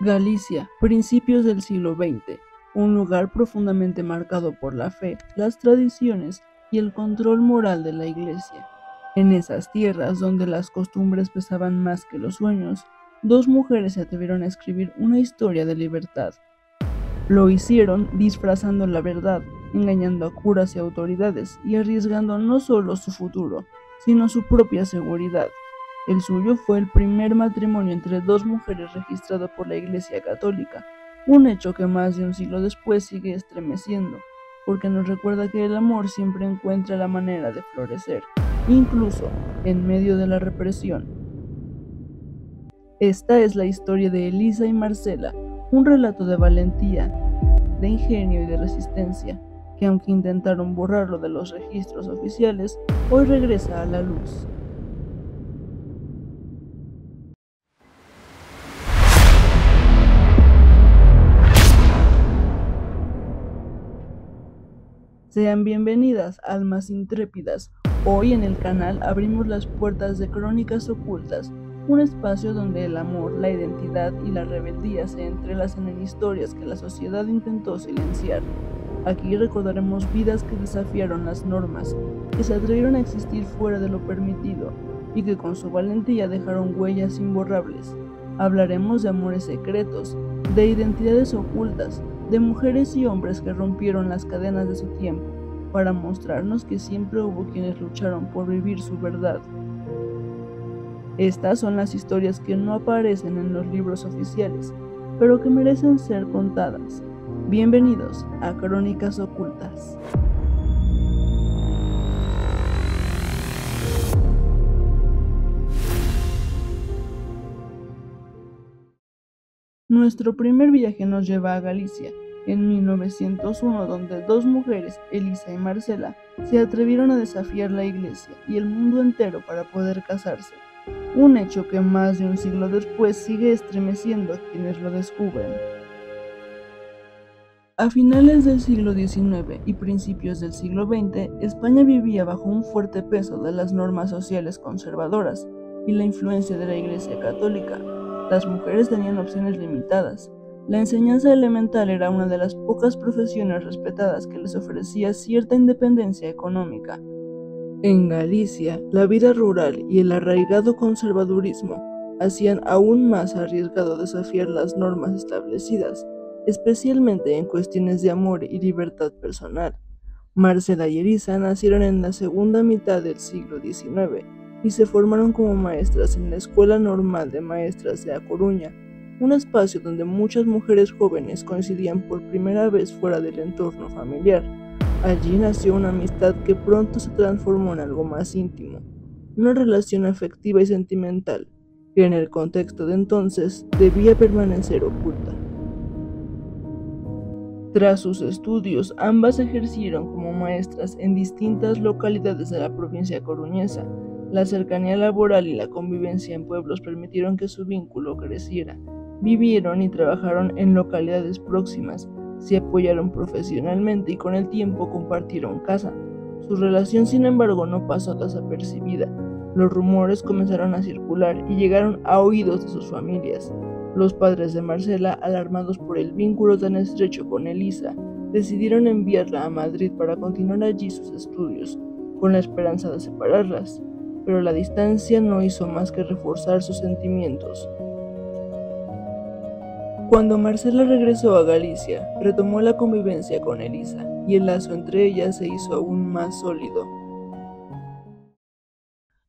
Galicia, principios del siglo XX, un lugar profundamente marcado por la fe, las tradiciones y el control moral de la Iglesia. En esas tierras donde las costumbres pesaban más que los sueños, dos mujeres se atrevieron a escribir una historia de libertad. Lo hicieron disfrazando la verdad, engañando a curas y autoridades y arriesgando no solo su futuro, sino su propia seguridad. El suyo fue el primer matrimonio entre dos mujeres registrado por la Iglesia Católica, un hecho que más de un siglo después sigue estremeciendo, porque nos recuerda que el amor siempre encuentra la manera de florecer, incluso en medio de la represión. Esta es la historia de Elisa y Marcela, un relato de valentía, de ingenio y de resistencia, que aunque intentaron borrarlo de los registros oficiales, hoy regresa a la luz. Sean bienvenidas, almas intrépidas. Hoy en el canal abrimos las puertas de Crónicas Ocultas, un espacio donde el amor, la identidad y la rebeldía se entrelazan en historias que la sociedad intentó silenciar. Aquí recordaremos vidas que desafiaron las normas, que se atrevieron a existir fuera de lo permitido y que con su valentía dejaron huellas imborrables. Hablaremos de amores secretos, de identidades ocultas, de mujeres y hombres que rompieron las cadenas de su tiempo, para mostrarnos que siempre hubo quienes lucharon por vivir su verdad. Estas son las historias que no aparecen en los libros oficiales, pero que merecen ser contadas. Bienvenidos a Crónicas Ocultas. Nuestro primer viaje nos lleva a Galicia, en 1901, donde dos mujeres, Elisa y Marcela, se atrevieron a desafiar la Iglesia y el mundo entero para poder casarse. Un hecho que más de un siglo después sigue estremeciendo a quienes lo descubren. A finales del siglo XIX y principios del siglo XX, España vivía bajo un fuerte peso de las normas sociales conservadoras y la influencia de la Iglesia Católica. Las mujeres tenían opciones limitadas. La enseñanza elemental era una de las pocas profesiones respetadas que les ofrecía cierta independencia económica. En Galicia, la vida rural y el arraigado conservadurismo hacían aún más arriesgado desafiar las normas establecidas, especialmente en cuestiones de amor y libertad personal. Marcela y Elisa nacieron en la segunda mitad del siglo XIX y se formaron como maestras en la Escuela Normal de Maestras de A Coruña, un espacio donde muchas mujeres jóvenes coincidían por primera vez fuera del entorno familiar. Allí nació una amistad que pronto se transformó en algo más íntimo, una relación afectiva y sentimental, que en el contexto de entonces debía permanecer oculta. Tras sus estudios, ambas ejercieron como maestras en distintas localidades de la provincia coruñesa. La cercanía laboral y la convivencia en pueblos permitieron que su vínculo creciera. Vivieron y trabajaron en localidades próximas, se apoyaron profesionalmente y con el tiempo compartieron casa. Su relación, sin embargo, no pasó desapercibida. Los rumores comenzaron a circular y llegaron a oídos de sus familias. Los padres de Marcela, alarmados por el vínculo tan estrecho con Elisa, decidieron enviarla a Madrid para continuar allí sus estudios, con la esperanza de separarlas, pero la distancia no hizo más que reforzar sus sentimientos. Cuando Marcela regresó a Galicia, retomó la convivencia con Elisa, y el lazo entre ellas se hizo aún más sólido.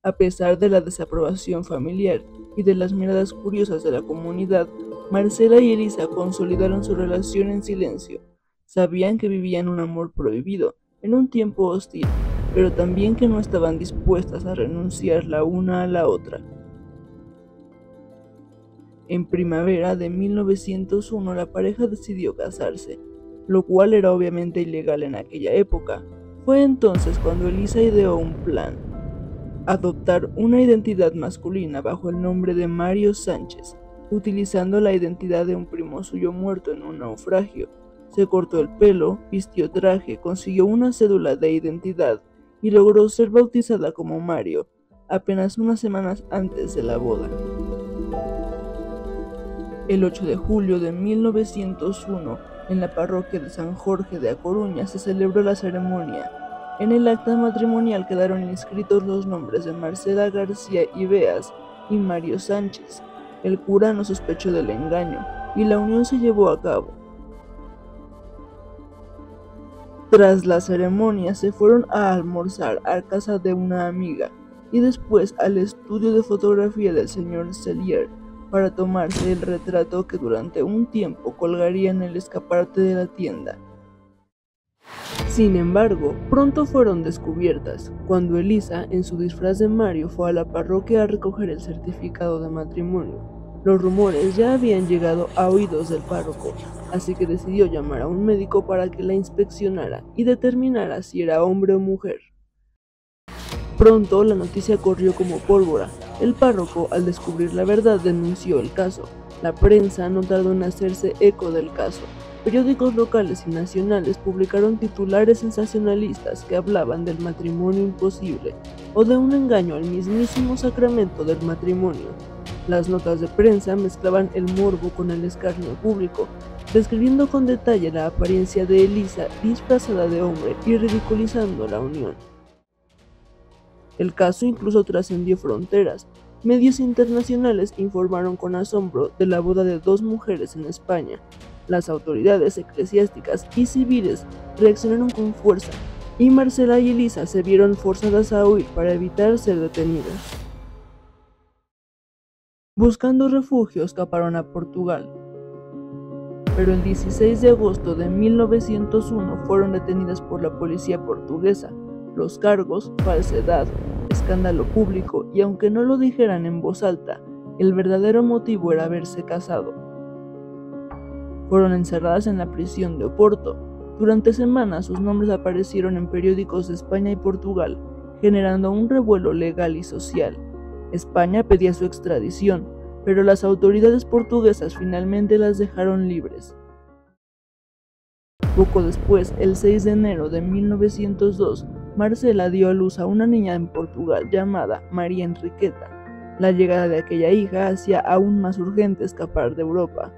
A pesar de la desaprobación familiar y de las miradas curiosas de la comunidad, Marcela y Elisa consolidaron su relación en silencio. Sabían que vivían un amor prohibido, en un tiempo hostil, pero también que no estaban dispuestas a renunciar la una a la otra. En primavera de 1901 la pareja decidió casarse, lo cual era obviamente ilegal en aquella época. Fue entonces cuando Elisa ideó un plan: adoptar una identidad masculina bajo el nombre de Mario Sánchez, utilizando la identidad de un primo suyo muerto en un naufragio. Se cortó el pelo, vistió traje, consiguió una cédula de identidad y logró ser bautizada como Mario, apenas unas semanas antes de la boda. El 8 de julio de 1901, en la parroquia de San Jorge de A Coruña, se celebró la ceremonia. En el acta matrimonial quedaron inscritos los nombres de Marcela García Ibeas y Mario Sánchez. El cura no sospechó del engaño y la unión se llevó a cabo. Tras la ceremonia se fueron a almorzar a casa de una amiga y después al estudio de fotografía del señor Cellier para tomarse el retrato que durante un tiempo colgaría en el escaparate de la tienda. Sin embargo, pronto fueron descubiertas, cuando Elisa, en su disfraz de Mario, fue a la parroquia a recoger el certificado de matrimonio. Los rumores ya habían llegado a oídos del párroco, así que decidió llamar a un médico para que la inspeccionara y determinara si era hombre o mujer. Pronto la noticia corrió como pólvora. El párroco, al descubrir la verdad, denunció el caso. La prensa no tardó en hacerse eco del caso. Periódicos locales y nacionales publicaron titulares sensacionalistas que hablaban del matrimonio imposible o de un engaño al mismísimo sacramento del matrimonio. Las notas de prensa mezclaban el morbo con el escarnio público, describiendo con detalle la apariencia de Elisa disfrazada de hombre y ridiculizando la unión. El caso incluso trascendió fronteras. Medios internacionales informaron con asombro de la boda de dos mujeres en España. Las autoridades eclesiásticas y civiles reaccionaron con fuerza, y Marcela y Elisa se vieron forzadas a huir para evitar ser detenidas. Buscando refugio, escaparon a Portugal, pero el 16 de agosto de 1901 fueron detenidas por la policía portuguesa. Los cargos: falsedad, escándalo público, y aunque no lo dijeran en voz alta, el verdadero motivo era haberse casado. Fueron encerradas en la prisión de Oporto. Durante semanas sus nombres aparecieron en periódicos de España y Portugal, generando un revuelo legal y social. España pedía su extradición, pero las autoridades portuguesas finalmente las dejaron libres. Poco después, el 6 de enero de 1902, Marcela dio a luz a una niña en Portugal llamada María Enriqueta. La llegada de aquella hija hacía aún más urgente escapar de Europa.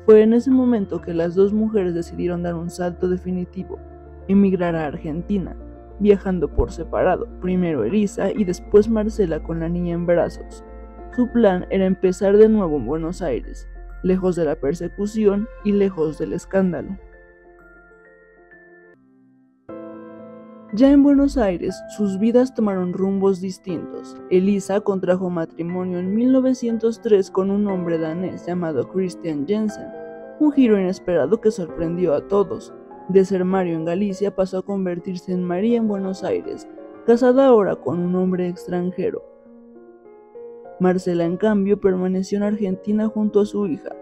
Fue en ese momento que las dos mujeres decidieron dar un salto definitivo, emigrar a Argentina, viajando por separado, primero Elisa y después Marcela con la niña en brazos. Su plan era empezar de nuevo en Buenos Aires, lejos de la persecución y lejos del escándalo. Ya en Buenos Aires, sus vidas tomaron rumbos distintos. Elisa contrajo matrimonio en 1903 con un hombre danés llamado Christian Jensen, un giro inesperado que sorprendió a todos. De ser Mario en Galicia pasó a convertirse en María en Buenos Aires, casada ahora con un hombre extranjero. Marcela, en cambio, permaneció en Argentina junto a su hija.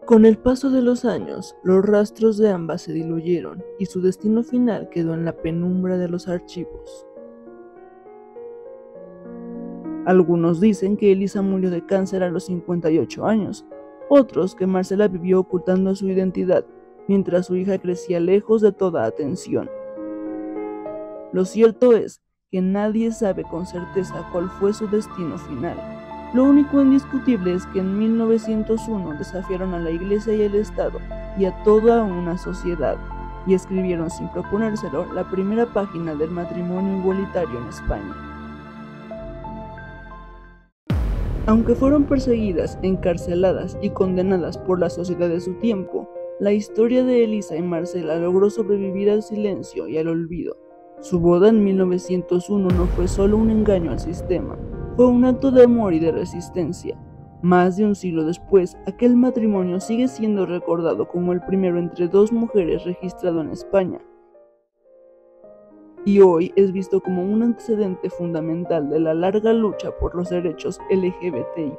Con el paso de los años, los rastros de ambas se diluyeron y su destino final quedó en la penumbra de los archivos. Algunos dicen que Elisa murió de cáncer a los 58 años, otros que Marcela vivió ocultando su identidad mientras su hija crecía lejos de toda atención. Lo cierto es que nadie sabe con certeza cuál fue su destino final. Lo único indiscutible es que en 1901 desafiaron a la Iglesia y el Estado y a toda una sociedad, y escribieron sin proponérselo la primera página del matrimonio igualitario en España. Aunque fueron perseguidas, encarceladas y condenadas por la sociedad de su tiempo, la historia de Elisa y Marcela logró sobrevivir al silencio y al olvido. Su boda en 1901 no fue solo un engaño al sistema, fue un acto de amor y de resistencia. Más de un siglo después, aquel matrimonio sigue siendo recordado como el primero entre dos mujeres registrado en España, y hoy es visto como un antecedente fundamental de la larga lucha por los derechos LGBTI+.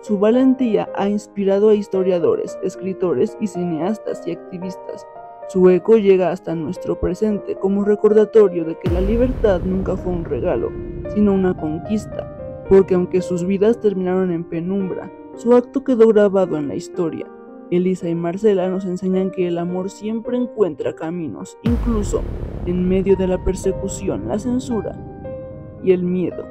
Su valentía ha inspirado a historiadores, escritores y cineastas y activistas. Su eco llega hasta nuestro presente como recordatorio de que la libertad nunca fue un regalo, sino una conquista, porque aunque sus vidas terminaron en penumbra, su acto quedó grabado en la historia. Elisa y Marcela nos enseñan que el amor siempre encuentra caminos, incluso en medio de la persecución, la censura y el miedo.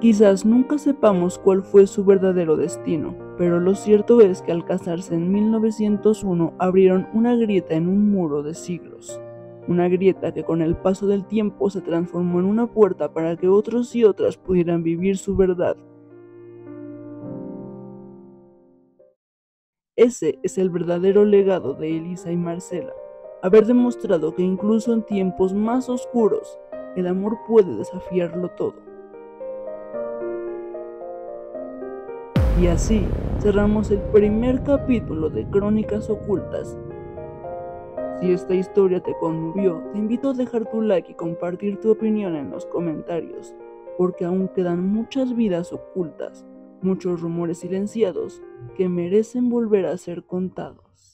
Quizás nunca sepamos cuál fue su verdadero destino, pero lo cierto es que al casarse en 1901 abrieron una grieta en un muro de siglos. Una grieta que con el paso del tiempo se transformó en una puerta para que otros y otras pudieran vivir su verdad. Ese es el verdadero legado de Elisa y Marcela, haber demostrado que incluso en tiempos más oscuros, el amor puede desafiarlo todo. Y así cerramos el primer capítulo de Crónicas Ocultas. Si esta historia te conmovió, te invito a dejar tu like y compartir tu opinión en los comentarios, porque aún quedan muchas vidas ocultas, muchos rumores silenciados que merecen volver a ser contados.